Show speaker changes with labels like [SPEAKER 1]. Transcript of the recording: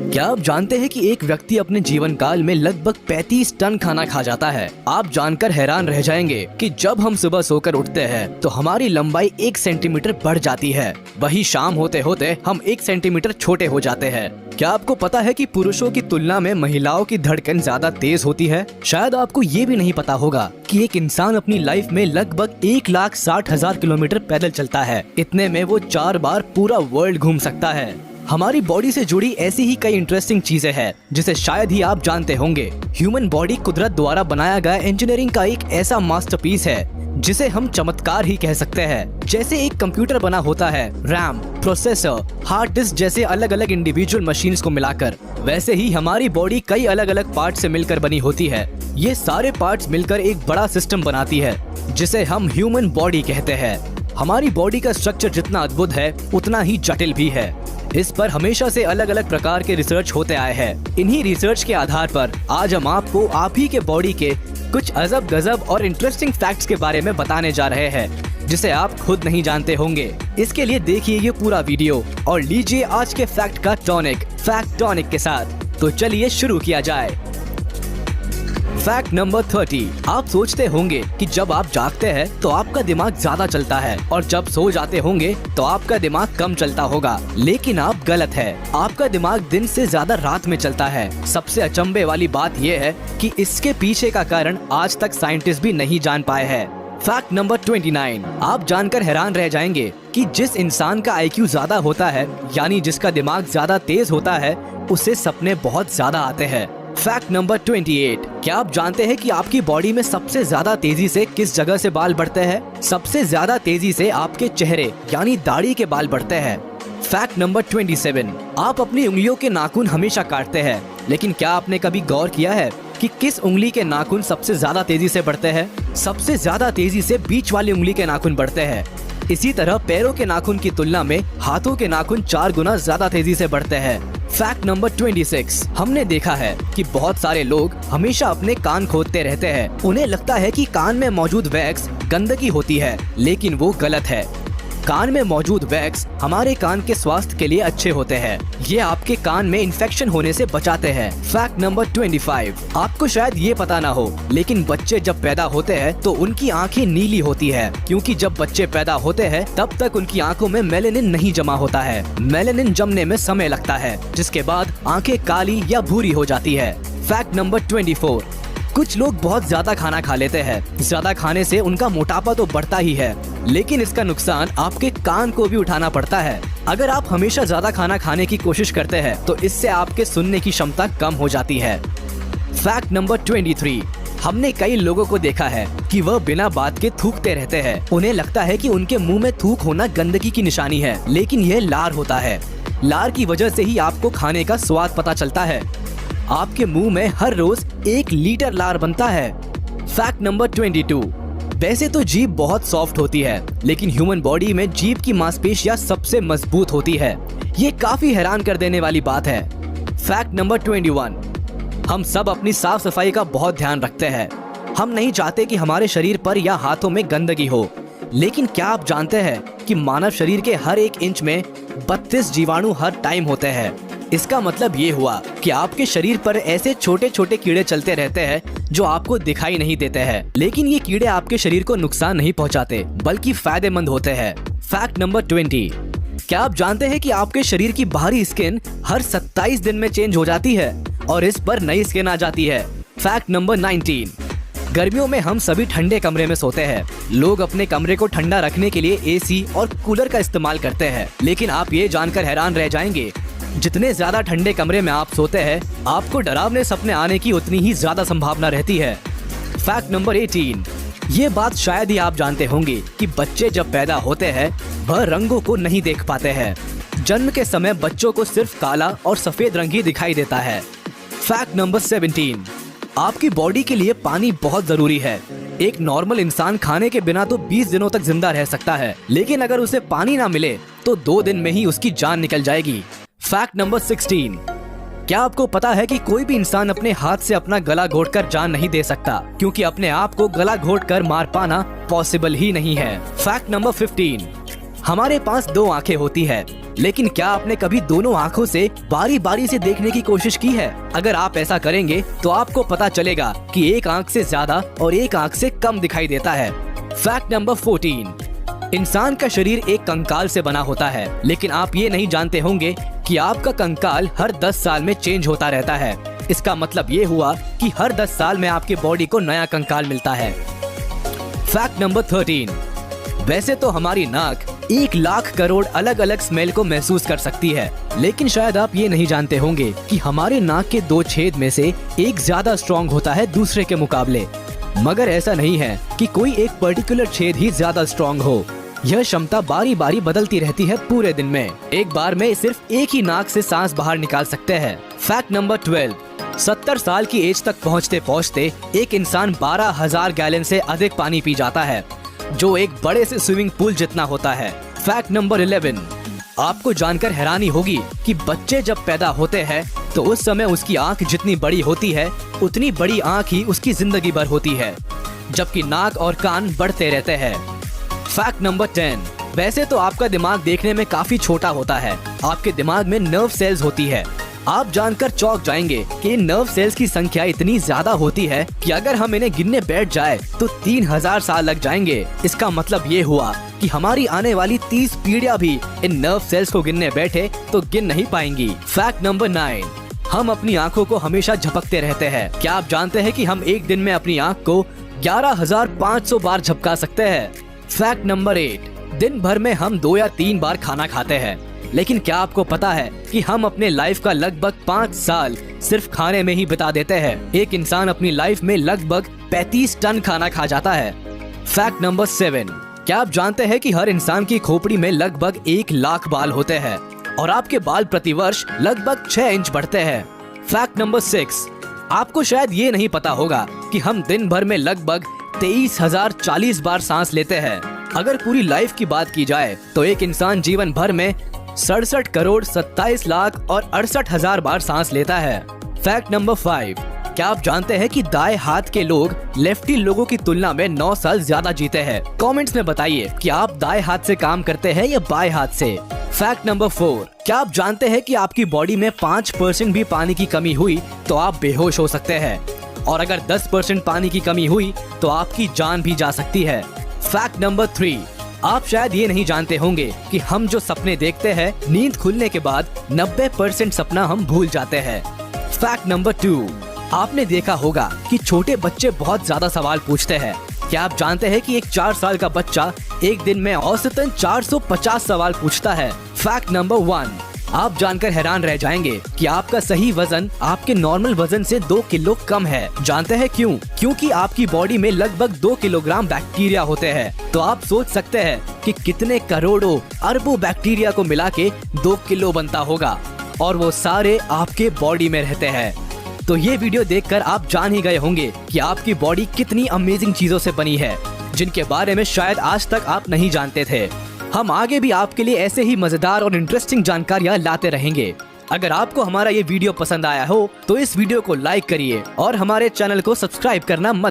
[SPEAKER 1] क्या आप जानते हैं कि एक व्यक्ति अपने जीवन काल में लगभग 35 टन खाना खा जाता है। आप जानकर हैरान रह जाएंगे कि जब हम सुबह सोकर उठते हैं तो हमारी लंबाई 1 सेंटीमीटर बढ़ जाती है, वही शाम होते होते हम 1 सेंटीमीटर छोटे हो जाते हैं। क्या आपको पता है कि पुरुषों की तुलना में महिलाओं की धड़कन ज्यादा तेज होती है? शायद आपको ये भी नहीं पता होगा कि एक इंसान अपनी लाइफ में लगभग 1,60,000 किलोमीटर पैदल चलता है। इतने में वो 4 बार पूरा वर्ल्ड घूम सकता है। हमारी बॉडी से जुड़ी ऐसी ही कई इंटरेस्टिंग चीजें हैं जिसे शायद ही आप जानते होंगे। ह्यूमन बॉडी कुदरत द्वारा बनाया गया इंजीनियरिंग का एक ऐसा मास्टरपीस है जिसे हम चमत्कार ही कह सकते हैं। जैसे एक कंप्यूटर बना होता है रैम, प्रोसेसर, हार्ड डिस्क जैसे अलग अलग इंडिविजुअल मशीन्स को मिलाकर, वैसे ही हमारी बॉडी कई अलग अलग पार्ट से मिलकर बनी होती है। ये सारे पार्ट्स मिलकर एक बड़ा सिस्टम बनाती है जिसे हम ह्यूमन बॉडी कहते हैं। हमारी बॉडी का स्ट्रक्चर जितना अद्भुत है उतना ही जटिल भी है। इस पर हमेशा से अलग अलग प्रकार के रिसर्च होते आए हैं। इन्हीं रिसर्च के आधार पर आज हम आपको आप ही के बॉडी के कुछ अजब गजब और इंटरेस्टिंग फैक्ट्स के बारे में बताने जा रहे हैं जिसे आप खुद नहीं जानते होंगे। इसके लिए देखिए ये पूरा वीडियो और लीजिए आज के फैक्ट का टॉनिक फैक्ट टॉनिक के साथ। तो चलिए शुरू किया जाए। Fact number 30। आप सोचते होंगे कि जब आप जागते हैं तो आपका दिमाग ज्यादा चलता है और जब सो जाते होंगे तो आपका दिमाग कम चलता होगा, लेकिन आप गलत है। आपका दिमाग दिन से ज्यादा रात में चलता है। सबसे अचंभे वाली बात यह है कि इसके पीछे का कारण आज तक साइंटिस्ट भी नहीं जान पाए हैं। Fact number 29। आप जानकर हैरान रह जाएंगे कि जिस इंसान का IQ ज्यादा होता है, यानी जिसका दिमाग ज्यादा तेज होता है, उसे सपने बहुत ज्यादा आते हैं। Fact number 28। क्या आप जानते हैं कि आपकी बॉडी में सबसे ज्यादा तेजी से किस जगह से बाल बढ़ते हैं? सबसे ज्यादा तेजी से आपके चेहरे यानी दाढ़ी के बाल बढ़ते हैं। Fact number 27। आप अपनी उंगलियों के नाखून हमेशा काटते हैं, लेकिन क्या आपने कभी गौर किया है कि किस उंगली के नाखून सबसे ज्यादा तेजी से बढ़ते हैं? सबसे ज्यादा तेजी से बीच वाली उंगली के नाखून बढ़ते हैं। इसी तरह पैरों के नाखून की तुलना में हाथों के नाखून 4 गुना ज्यादा तेजी से बढ़ते हैं। Fact number 26। हमने देखा है कि बहुत सारे लोग हमेशा अपने कान खोदते रहते हैं। उन्हें लगता है कि कान में मौजूद वैक्स गंदगी होती है, लेकिन वो गलत है। कान में मौजूद वैक्स हमारे कान के स्वास्थ्य के लिए अच्छे होते हैं। ये आपके कान में इन्फेक्शन होने से बचाते हैं। Fact number 25। आपको शायद ये पता ना हो, लेकिन बच्चे जब पैदा होते हैं तो उनकी आंखें नीली होती है, क्योंकि जब बच्चे पैदा होते हैं तब तक उनकी आंखों में मेलेनिन नहीं जमा होता है। मेलेनिन जमने में समय लगता है, जिसके बाद आंखें काली या भूरी हो जाती है। Fact number 24। कुछ लोग बहुत ज्यादा खाना खा लेते हैं। ज्यादा खाने से उनका मोटापा तो बढ़ता ही है, लेकिन इसका नुकसान आपके कान को भी उठाना पड़ता है। अगर आप हमेशा ज्यादा खाना खाने की कोशिश करते हैं तो इससे आपके सुनने की क्षमता कम हो जाती है। Fact number 23। हमने कई लोगों को देखा है कि वह बिना बात के थूकते रहते हैं। उन्हें लगता है कि उनके मुंह में थूक होना गंदगी की निशानी है, लेकिन यह लार होता है। लार की वजह से ही आपको खाने का स्वाद पता चलता है। आपके मुंह में हर रोज 1 लीटर लार बनता है। Fact number 22। वैसे तो जीभ बहुत सॉफ्ट होती है, लेकिन ह्यूमन बॉडी में जीभ की मांसपेशियां सबसे मजबूत होती है। ये काफी हैरान कर देने वाली बात है। Fact number 21। हम सब अपनी साफ सफाई का बहुत ध्यान रखते हैं। हम नहीं चाहते कि हमारे शरीर पर या हाथों में गंदगी हो, लेकिन क्या आप जानते हैं कि मानव शरीर के हर 1 इंच में 32 जीवाणु हर टाइम होते हैं। इसका मतलब ये हुआ कि आपके शरीर पर ऐसे छोटे छोटे कीड़े चलते रहते हैं जो आपको दिखाई नहीं देते हैं, लेकिन ये कीड़े आपके शरीर को नुकसान नहीं पहुंचाते, बल्कि फायदेमंद होते हैं। Fact number 20। क्या आप जानते हैं कि आपके शरीर की बाहरी स्किन हर 27 दिन में चेंज हो जाती है और इस पर नई स्किन आ जाती है। Fact number 19। गर्मियों में हम सभी ठंडे कमरे में सोते हैं। लोग अपने कमरे को ठंडा रखने के लिए AC और कूलर का इस्तेमाल करते हैं, लेकिन आप ये जानकर हैरान रह जाएंगे, जितने ज्यादा ठंडे कमरे में आप सोते हैं, आपको डरावने सपने आने की उतनी ही ज्यादा संभावना रहती है। Fact number 18। ये बात शायद ही आप जानते होंगे कि बच्चे जब पैदा होते हैं वह रंगों को नहीं देख पाते हैं। जन्म के समय बच्चों को सिर्फ काला और सफेद रंग ही दिखाई देता है। Fact number 17। आपकी बॉडी के लिए पानी बहुत जरूरी है। एक नॉर्मल इंसान खाने के बिना तो 20 दिनों तक जिंदा रह सकता है, लेकिन अगर उसे पानी ना मिले तो 2 दिन में ही उसकी जान निकल जाएगी। Fact number 16। क्या आपको पता है कि कोई भी इंसान अपने हाथ से अपना गला घोटकर जान नहीं दे सकता, क्योंकि अपने आप को गला घोटकर मार पाना पॉसिबल ही नहीं है। Fact number 15। हमारे पास 2 आंखें होती है, लेकिन क्या आपने कभी दोनों आंखों से बारी बारी से देखने की कोशिश की है? अगर आप ऐसा करेंगे तो आपको पता चलेगा कि एक आंख से ज्यादा और एक आंख से कम दिखाई देता है। फैक्ट नंबर 14, इंसान का शरीर एक कंकाल से बना होता है, लेकिन आप ये नहीं जानते होंगे कि आपका कंकाल हर 10 साल में चेंज होता रहता है। इसका मतलब ये हुआ कि हर 10 साल में आपके बॉडी को नया कंकाल मिलता है। फैक्ट नंबर 13, वैसे तो हमारी नाक 1 लाख करोड़ अलग अलग स्मेल को महसूस कर सकती है, लेकिन शायद आप ये नहीं जानते होंगे कि हमारे नाक के 2 छेद में से एक ज्यादा स्ट्रॉन्ग होता है दूसरे के मुकाबले। मगर ऐसा नहीं है कि कोई एक पर्टिकुलर छेद ही ज्यादा स्ट्रॉन्ग हो। यह क्षमता बारी बारी बदलती रहती है पूरे दिन में। एक बार में सिर्फ एक ही नाक से सांस बाहर निकाल सकते हैं। फैक्ट नंबर 12, 70 साल की एज तक पहुँचते पहुँचते एक इंसान 12,000 गैलन से अधिक पानी पी जाता है, जो एक बड़े से स्विमिंग पूल जितना होता है। फैक्ट नंबर 11, आपको जानकर हैरानी होगी कि बच्चे जब पैदा होते हैं तो उस समय उसकी आंख जितनी बड़ी होती है उतनी बड़ी आंख ही उसकी जिंदगी भर होती है, जबकि नाक और कान बढ़ते रहते हैं। फैक्ट नंबर 10, वैसे तो आपका दिमाग देखने में काफी छोटा होता है। आपके दिमाग में नर्व सेल्स होती है। आप जानकर चौंक जाएंगे कि इन नर्व सेल्स की संख्या इतनी ज्यादा होती है कि अगर हम इन्हें गिनने बैठ जाए तो 3000 साल लग जाएंगे। इसका मतलब ये हुआ कि हमारी आने वाली 30 पीढ़ियां भी इन नर्व सेल्स को गिनने बैठे तो गिन नहीं पाएंगी। फैक्ट नंबर 9, हम अपनी आंखों को हमेशा झपकते रहते हैं। क्या आप जानते हैं कि हम एक दिन में अपनी आंख को 11,500 बार झपका सकते हैं? फैक्ट नंबर 8, दिन भर में हम 2 या 3 बार खाना खाते हैं, लेकिन क्या आपको पता है कि हम अपने लाइफ का लगभग 5 साल सिर्फ खाने में ही बिता देते हैं? एक इंसान अपनी लाइफ में लगभग 35 टन खाना खा जाता है। फैक्ट नंबर 7, क्या आप जानते हैं कि हर इंसान की खोपड़ी में लगभग 1 लाख बाल होते हैं और आपके बाल प्रतिवर्ष लगभग 6 इंच बढ़ते हैं। फैक्ट नंबर 6, आपको शायद ये नहीं पता होगा कि हम दिन भर में लगभग 23,040 बार सांस लेते हैं। अगर पूरी लाइफ की बात की जाए तो एक इंसान जीवन भर में 67 करोड़ 27 लाख और 68 हजार बार सांस लेता है। फैक्ट नंबर 5, क्या आप जानते हैं कि दाएं हाथ के लोग लेफ्टी लोगों की तुलना में 9 साल ज्यादा जीते हैं? कमेंट्स में बताइए कि आप दाएं हाथ से काम करते हैं या बाएं हाथ से। फैक्ट नंबर 4, क्या आप जानते हैं कि आपकी बॉडी में 5% भी पानी की कमी हुई तो आप बेहोश हो सकते हैं, और अगर 10% पानी की कमी हुई तो आपकी जान भी जा सकती है। फैक्ट नंबर 3, आप शायद ये नहीं जानते होंगे कि हम जो सपने देखते हैं नींद खुलने के बाद 90% सपना हम भूल जाते हैं। फैक्ट नंबर 2, आपने देखा होगा कि छोटे बच्चे बहुत ज्यादा सवाल पूछते हैं। क्या आप जानते हैं कि एक 4 साल का बच्चा एक दिन में औसतन 450 सवाल पूछता है? फैक्ट नंबर 1, आप जानकर हैरान रह जाएंगे कि आपका सही वजन आपके नॉर्मल वजन से 2 किलो कम है। जानते हैं क्यों? क्योंकि आपकी बॉडी में लगभग 2 किलोग्राम बैक्टीरिया होते हैं। तो आप सोच सकते हैं कि कितने करोड़ों अरबों बैक्टीरिया को मिला के 2 किलो बनता होगा, और वो सारे आपके बॉडी में रहते हैं। तो ये वीडियो देखकर आप जान ही गए होंगे कि आपकी बॉडी कितनी अमेजिंग चीजों से बनी है, जिनके बारे में शायद आज तक आप नहीं जानते थे। हम आगे भी आपके लिए ऐसे ही मजेदार और इंटरेस्टिंग जानकारियाँ लाते रहेंगे। अगर आपको हमारा ये वीडियो पसंद आया हो तो इस वीडियो को लाइक करिए और हमारे चैनल को सब्सक्राइब करना मत